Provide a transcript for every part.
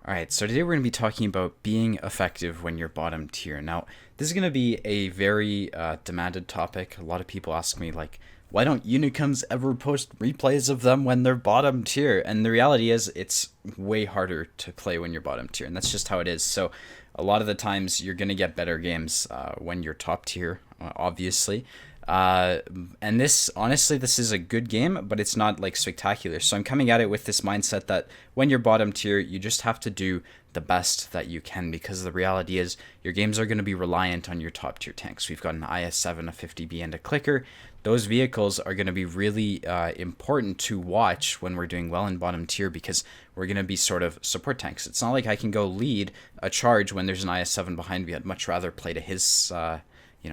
All right, so today we're going to be talking about being effective when you're bottom tier. Now, this is going to be a very demanded topic. A lot of people ask me, like, why don't Unicums ever post replays of them when they're bottom tier? And the reality is, it's way harder to play when you're bottom tier, and that's just how it is. So, a lot of the times, you're going to get better games when you're top tier, obviously. Uh, and this, honestly, this is a good game, but it's not like spectacular. So I'm coming at it with this mindset that when you're bottom tier, you just have to do the best that you can because the reality is your games are going to be reliant on your top tier tanks. We've got an IS-7, a 50B, and a clicker. Those vehicles are going to be really important to watch when we're doing well in bottom tier because we're going to be sort of support tanks. It's not like I can go lead a charge when there's an IS-7 behind me. I'd much rather play to his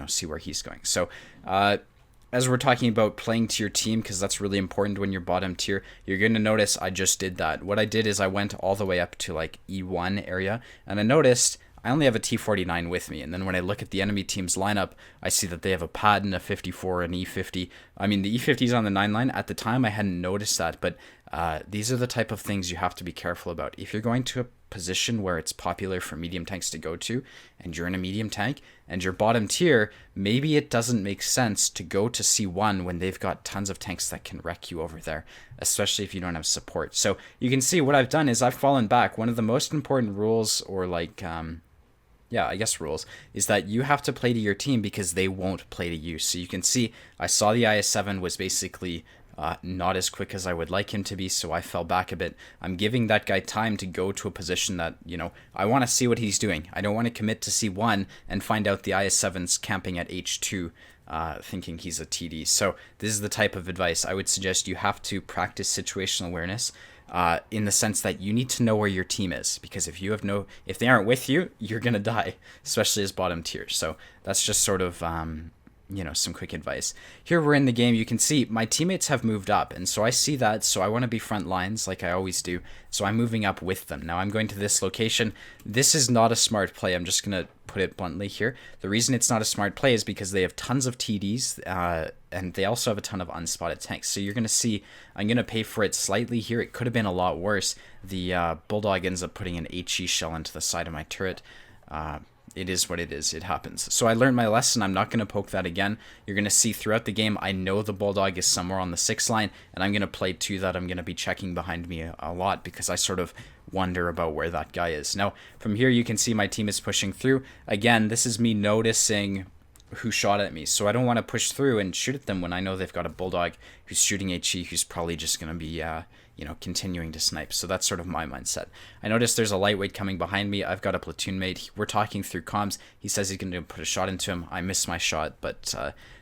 see where he's going. So, as we're talking about playing to your team, because that's really important when you're bottom tier, you're going to notice I just did that. What I did is I went all the way up to like E1 area, and I noticed I only have a T49 with me. And then when I look at the enemy team's lineup, I see that they have a Patton, a 54, an E50. I mean, the E50 is on the 9 line. At the time, I hadn't noticed that, but these are the type of things you have to be careful about. If you're going to a position where it's popular for medium tanks to go to, and you're in a medium tank, and you're bottom tier, maybe it doesn't make sense to go to C1 when they've got tons of tanks that can wreck you over there, especially if you don't have support. So you can see what I've done is I've fallen back. One of the most important rules, or like I guess rules, is that you have to play to your team because they won't play to you. So you can see I saw the IS-7 was basically not as quick as I would like him to be, so I fell back a bit. I'm giving that guy time to go to a position that, I want to see what he's doing. I don't want to commit to C1 and find out the IS-7's camping at H2 thinking he's a TD. So this is the type of advice I would suggest. You have to practice situational awareness in the sense that you need to know where your team is, because if they aren't with you, you're gonna die, especially as bottom tier. So that's just sort of some quick advice. Here we're in the game. You can see my teammates have moved up, and so I see that, so I want to be front lines like I always do, so I'm moving up with them. Now I'm going to this location. This is not a smart play. I'm just going to put it bluntly here. The reason it's not a smart play is because they have tons of TDs, and they also have a ton of unspotted tanks. So you're going to see I'm going to pay for it slightly here. It could have been a lot worse. The Bulldog ends up putting an HE shell into the side of my turret. It is what it is. It happens. So I learned my lesson. I'm not going to poke that again. You're going to see throughout the game, I know the Bulldog is somewhere on the 6 line, and I'm going to play to that. I'm going to be checking behind me a lot because I sort of wonder about where that guy is. Now, from here, you can see my team is pushing through. Again, this is me noticing who shot at me. So I don't want to push through and shoot at them when I know they've got a Bulldog who's shooting HE, who's probably just going to be continuing to snipe. So that's sort of my mindset. I noticed there's a lightweight coming behind me. I've got a platoon mate. We're talking through comms. He says he's going to put a shot into him. I missed my shot, but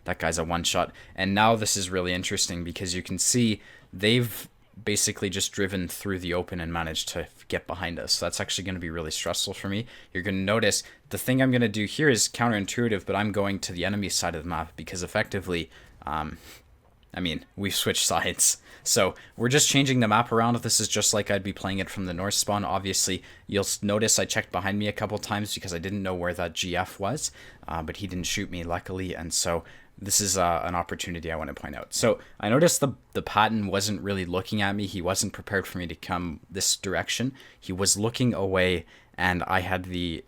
that guy's a one shot. And now this is really interesting because you can see they've basically just driven through the open and managed to get behind us. So that's actually going to be really stressful for me. You're going to notice the thing I'm going to do here is counterintuitive, but I'm going to the enemy side of the map because effectively, we've switched sides. So we're just changing the map around. This is just like I'd be playing it from the north spawn. Obviously, you'll notice I checked behind me a couple times because I didn't know where that GF was, but he didn't shoot me, luckily, and so this is an opportunity I want to point out. So I noticed the Patton wasn't really looking at me. He wasn't prepared for me to come this direction. He was looking away, and I had the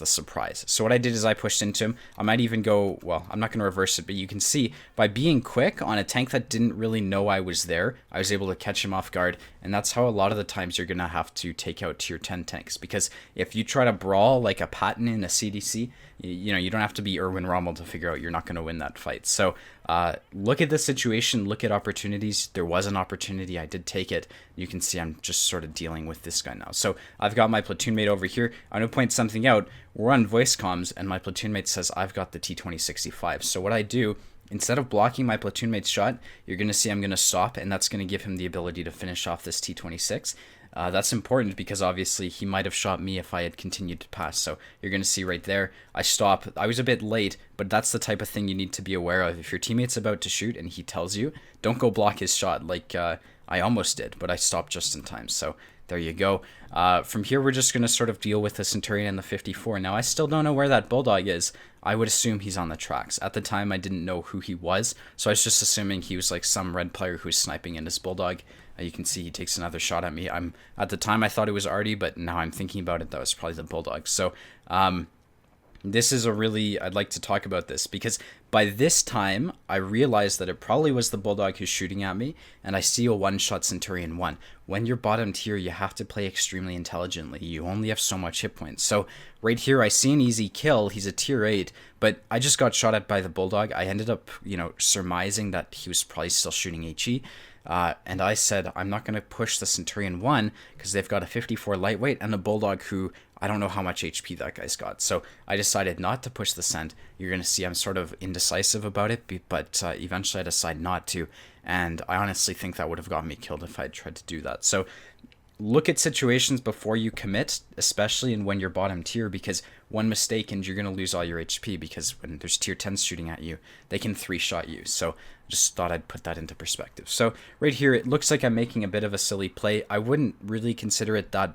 surprise. So what I did is I pushed into him. I might even go, well, I'm not going to reverse it, but you can see by being quick on a tank that didn't really know I was there, I was able to catch him off guard. And that's how a lot of the times you're going to have to take out tier 10 tanks. Because if you try to brawl like a Patton in a CDC, you don't have to be Erwin Rommel to figure out you're not going to win that fight. So look at the situation, look at opportunities. There was an opportunity. I did take it. You can see I'm just sort of dealing with this guy now. So I've got my platoon mate over here. I'm going to point something out. We're on voice comms, and my platoon mate says I've got the T2065. So what I do, instead of blocking my platoon mate's shot, you're going to see I'm going to stop, and that's going to give him the ability to finish off this T26. That's important because obviously he might have shot me if I had continued to pass. So you're going to see right there, I stop. I was a bit late, but that's the type of thing you need to be aware of. If your teammate's about to shoot and he tells you, don't go block his shot like I almost did, but I stopped just in time. So there you go. From here, we're just going to sort of deal with the Centurion and the 54. Now, I still don't know where that Bulldog is. I would assume he's on the tracks. At the time, I didn't know who he was, so I was just assuming he was like some red player who's sniping in his Bulldog. You can see he takes another shot at me. At the time I thought it was Artie, but now I'm thinking about it, that was probably the Bulldog. So this is I'd like to talk about this because by this time I realized that it probably was the Bulldog who's shooting at me, and I see a one-shot Centurion 1. When you're bottom tier, you have to play extremely intelligently. You only have so much hit points. So right here I see an easy kill. He's a tier 8, but I just got shot at by the Bulldog. I ended up, surmising that he was probably still shooting HE. And I said, I'm not going to push the Centurion 1 because they've got a 54 lightweight and a Bulldog who I don't know how much HP that guy's got. So I decided not to push the Cent. You're going to see I'm sort of indecisive about it, but eventually I decide not to. And I honestly think that would have gotten me killed if I had tried to do that. So look at situations before you commit, especially when you're bottom tier, because one mistake and you're going to lose all your HP, because when there's tier 10s shooting at you, they can 3-shot you. So just thought I'd put that into perspective. So right here, it looks like I'm making a bit of a silly play. I wouldn't really consider it that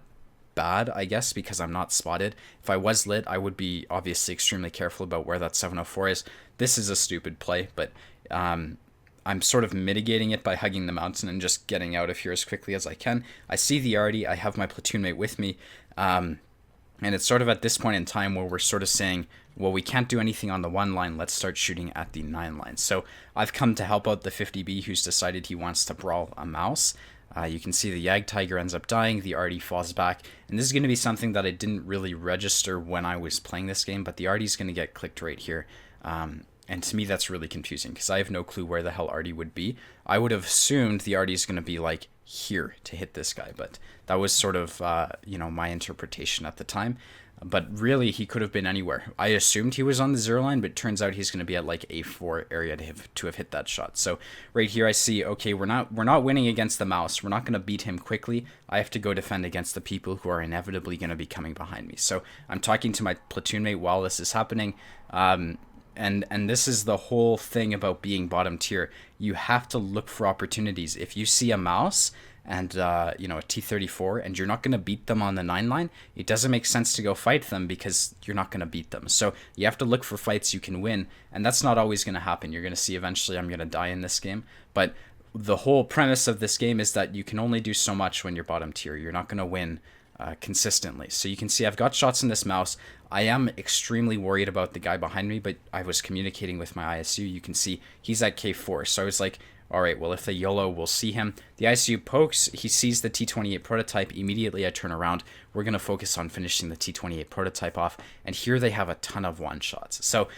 bad, I guess, because I'm not spotted. If I was lit, I would be obviously extremely careful about where that 704 is. This is a stupid play, but I'm sort of mitigating it by hugging the mountain and just getting out of here as quickly as I can. I see the Artie, I have my platoon mate with me, and it's sort of at this point in time where we're sort of saying, well, we can't do anything on the 1 line, let's start shooting at the 9 line. So I've come to help out the 50B who's decided he wants to brawl a mouse. You can see the Yag Tiger ends up dying, the Artie falls back, and this is going to be something that I didn't really register when I was playing this game, but the Artie's going to get clicked right here. And to me, that's really confusing because I have no clue where the hell Artie would be. I would have assumed the Artie's going to be like here to hit this guy, but that was sort of, my interpretation at the time. But really, he could have been anywhere. I assumed he was on the 0 line, but it turns out he's going to be at like A4 area to have hit that shot. So right here, I see, okay, we're not winning against the mouse. We're not going to beat him quickly. I have to go defend against the people who are inevitably going to be coming behind me. So I'm talking to my platoon mate while this is happening. And this is the whole thing about being bottom tier. You have to look for opportunities. If you see a mouse and a T-34 and you're not going to beat them on the 9 line, it doesn't make sense to go fight them because you're not going to beat them. So you have to look for fights you can win, and that's not always going to happen. You're going to see eventually I'm going to die in this game, but the whole premise of this game is that you can only do so much when you're bottom tier. You're not going to win consistently. So you can see I've got shots in this mouse. I am extremely worried about the guy behind me, but I was communicating with my ISU. You can see he's at K4. So I was like, all right, well, if they YOLO, we'll see him. The ISU pokes. He sees the T28 prototype. Immediately, I turn around. We're going to focus on finishing the T28 prototype off. And here they have a ton of one-shots. So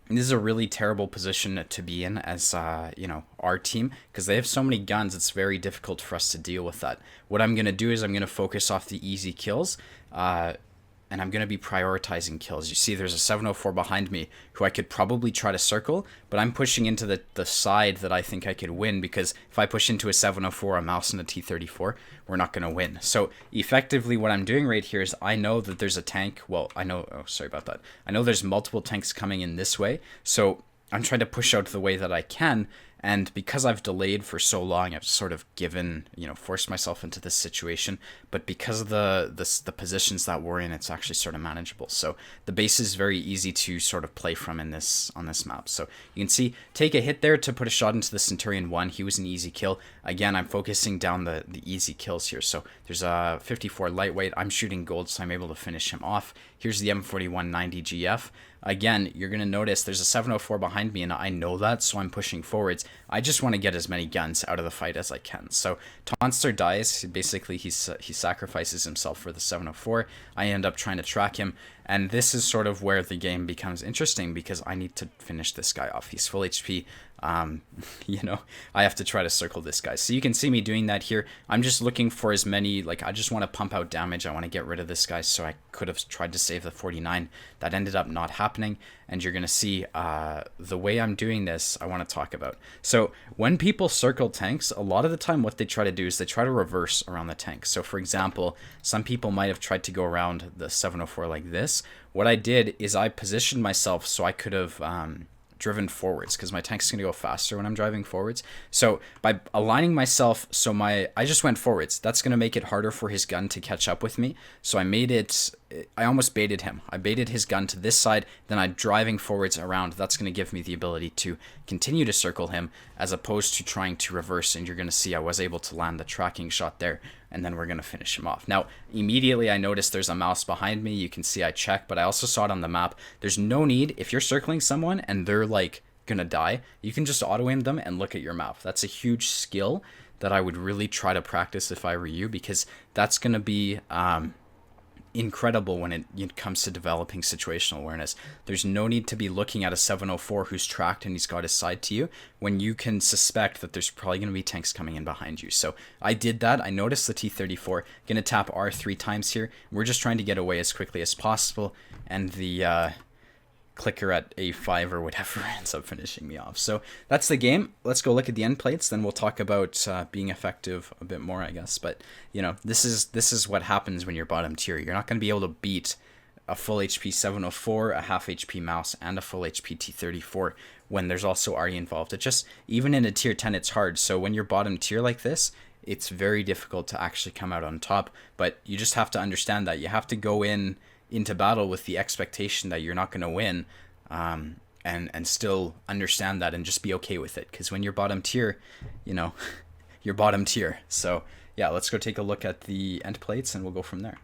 this is a really terrible position to be in as, our team, because they have so many guns, it's very difficult for us to deal with that. What I'm going to do is I'm going to focus off the easy kills, and I'm going to be prioritizing kills. You see there's a 704 behind me who I could probably try to circle, but I'm pushing into the side that I think I could win, because if I push into a 704, a mouse, and a T34, we're not going to win. So effectively what I'm doing right here is I know that there's a tank. Well, I know there's multiple tanks coming in this way, so I'm trying to push out the way that I can. And because I've delayed for so long, I've sort of forced myself into this situation. But because of the positions that we're in, it's actually sort of manageable. So the base is very easy to sort of play from on this map. So you can see, take a hit there to put a shot into the Centurion 1. He was an easy kill. Again, I'm focusing down the easy kills here. So there's a 54 lightweight. I'm shooting gold, so I'm able to finish him off. Here's the M4190 GF. Again, you're going to notice there's a 704 behind me, and I know that, so I'm pushing forwards. I just want to get as many guns out of the fight as I can. So Tonster dies. Basically, he sacrifices himself for the 704. I end up trying to track him, and this is sort of where the game becomes interesting, because I need to finish this guy off. He's full HP. I have to try to circle this guy. So you can see me doing that here. I'm just looking for as many, I just want to pump out damage. I want to get rid of this guy, so I could have tried to save the 49. That ended up not happening, and you're going to see the way I'm doing this, I want to talk about. So when people circle tanks, a lot of the time what they try to do is they try to reverse around the tank. So for example, some people might have tried to go around the 704 like this. What I did is I positioned myself so I could have driven forwards because my tank's gonna go faster when I'm driving forwards. So by aligning myself, I just went forwards. That's gonna make it harder for his gun to catch up with me. So I almost baited him. I baited his gun to this side, then I'm driving forwards around. That's going to give me the ability to continue to circle him as opposed to trying to reverse, and you're going to see I was able to land the tracking shot there, and then we're going to finish him off. Now, immediately I noticed there's a mouse behind me. You can see I check, but I also saw it on the map. There's no need, if you're circling someone and they're like going to die, you can just auto-aim them and look at your map. That's a huge skill that I would really try to practice if I were you, because that's going to be incredible when it comes to developing situational awareness. There's no need to be looking at a 704 who's tracked and he's got his side to you when you can suspect that there's probably going to be tanks coming in behind you. So I did that. I noticed the T-34. Going to tap R 3 times here. We're just trying to get away as quickly as possible, and the clicker at A5 or whatever ends up finishing me off. So that's the game. Let's go look at the end plates, then we'll talk about being effective a bit more, I guess. But you know, this is what happens when you're bottom tier. You're not going to be able to beat a full HP 704, a half HP mouse, and a full HP T-34 when there's also RE involved. It just, even in a tier 10, it's hard. So when you're bottom tier like this, it's very difficult to actually come out on top. But you just have to understand that you have to go into battle with the expectation that you're not going to win, and still understand that and just be okay with it, because when you're bottom tier, you know, you're bottom tier. So yeah, let's go take a look at the end plates and we'll go from there.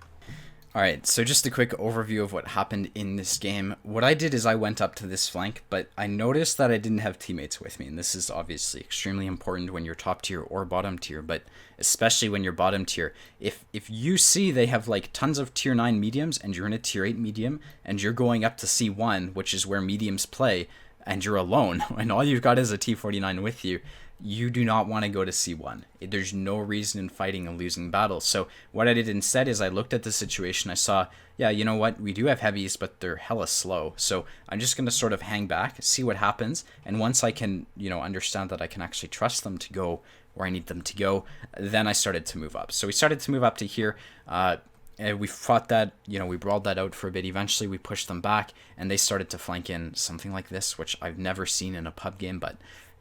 Alright, so just a quick overview of what happened in this game. What I did is I went up to this flank, but I noticed that I didn't have teammates with me, and this is obviously extremely important when you're top tier or bottom tier, but especially when you're bottom tier. If you see they have like tons of tier 9 mediums and you're in a tier 8 medium and you're going up to C1, which is where mediums play, and you're alone and all you've got is a T49 with you, you do not want to go to C1. There's no reason in fighting and losing battles. So what I did instead is I looked at the situation. I saw, yeah, you know what? We do have heavies, but they're hella slow. So I'm just going to sort of hang back, see what happens. And once I can, you know, understand that I can actually trust them to go where I need them to go, then I started to move up. So we started to move up to here. And we fought that, you know, we brawled that out for a bit. Eventually we pushed them back and they started to flank in something like this, which I've never seen in a pub game, but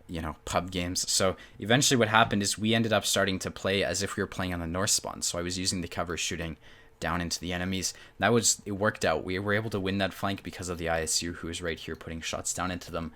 you know, pub games. So eventually what happened is we ended up starting to play as if we were playing on the north spawn. So I was using the cover shooting down into the enemies. It worked out. We were able to win that flank because of the ISU who was right here putting shots down into them,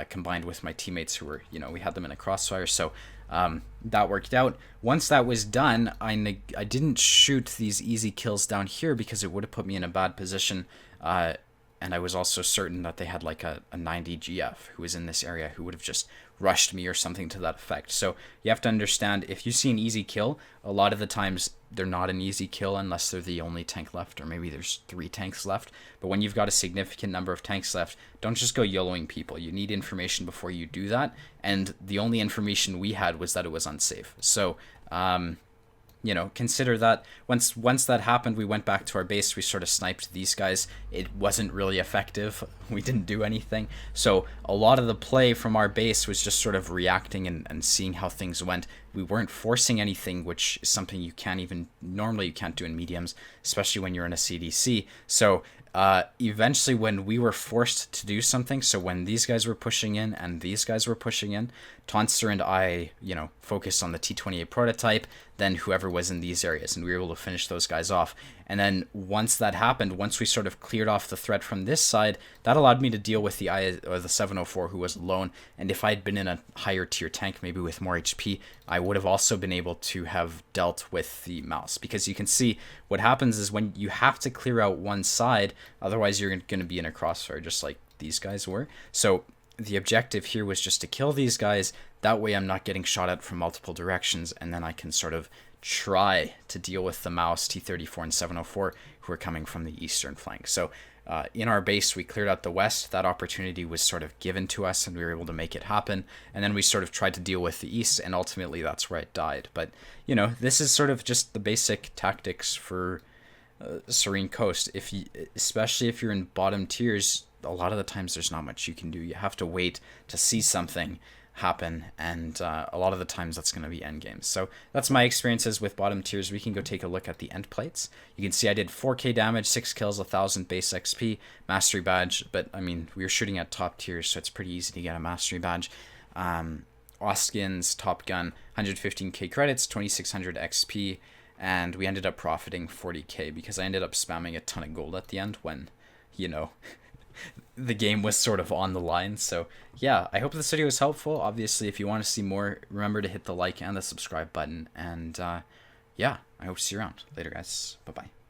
combined with my teammates who were, you know, we had them in a crossfire. So that worked out. Once that was done, I didn't shoot these easy kills down here because it would have put me in a bad position. And I was also certain that they had like a 90 GF who was in this area who would have just rushed me or something to that effect. So you have to understand, if you see an easy kill, a lot of the times they're not an easy kill unless they're the only tank left, or maybe there's 3 tanks left. But when you've got a significant number of tanks left, don't just go YOLOing people. You need information before you do that. And the only information we had was that it was unsafe. So, you know, consider that. Once that happened, we went back to our base. We sort of sniped these guys. It wasn't really effective. We didn't do anything. So a lot of the play from our base was just sort of reacting and seeing how things went. We weren't forcing anything, which is something you normally you can't do in mediums, especially when you're in a CDC. So eventually when we were forced to do something, so when these guys were pushing in and these guys were pushing in, Tonster and I, you know, focused on the T28 prototype, then whoever was in these areas, and we were able to finish those guys off. And then once that happened, once we sort of cleared off the threat from this side, that allowed me to deal with the 704 who was alone. And if I had been in a higher tier tank, maybe with more HP, I would have also been able to have dealt with the mouse. Because you can see what happens is when you have to clear out one side, otherwise you're going to be in a crossfire just like these guys were. So the objective here was just to kill these guys. That way I'm not getting shot at from multiple directions, and then I can sort of try to deal with the mouse, T-34 and 704, who are coming from the eastern flank. So in our base, we cleared out the west. That opportunity was sort of given to us, and we were able to make it happen. And then we sort of tried to deal with the east, and ultimately that's where it died. But, you know, this is sort of just the basic tactics for Serene Coast. Especially if you're in bottom tiers, a lot of the times there's not much you can do. You have to wait to see something happen, and a lot of the times that's going to be end games. So that's my experiences with bottom tiers. We can go take a look at the end plates. You can see I did 4k damage, 6 kills, 1000 base XP, mastery badge, but I mean, we were shooting at top tiers, so it's pretty easy to get a mastery badge. Oskin's Top Gun, 115k credits, 2600 XP, and we ended up profiting 40k because I ended up spamming a ton of gold at the end when, you know, the game was sort of on the line. So yeah, I hope this video was helpful. Obviously, if you want to see more, remember to hit the like and the subscribe button. And yeah, I hope to see you around. Later, guys. Bye-bye.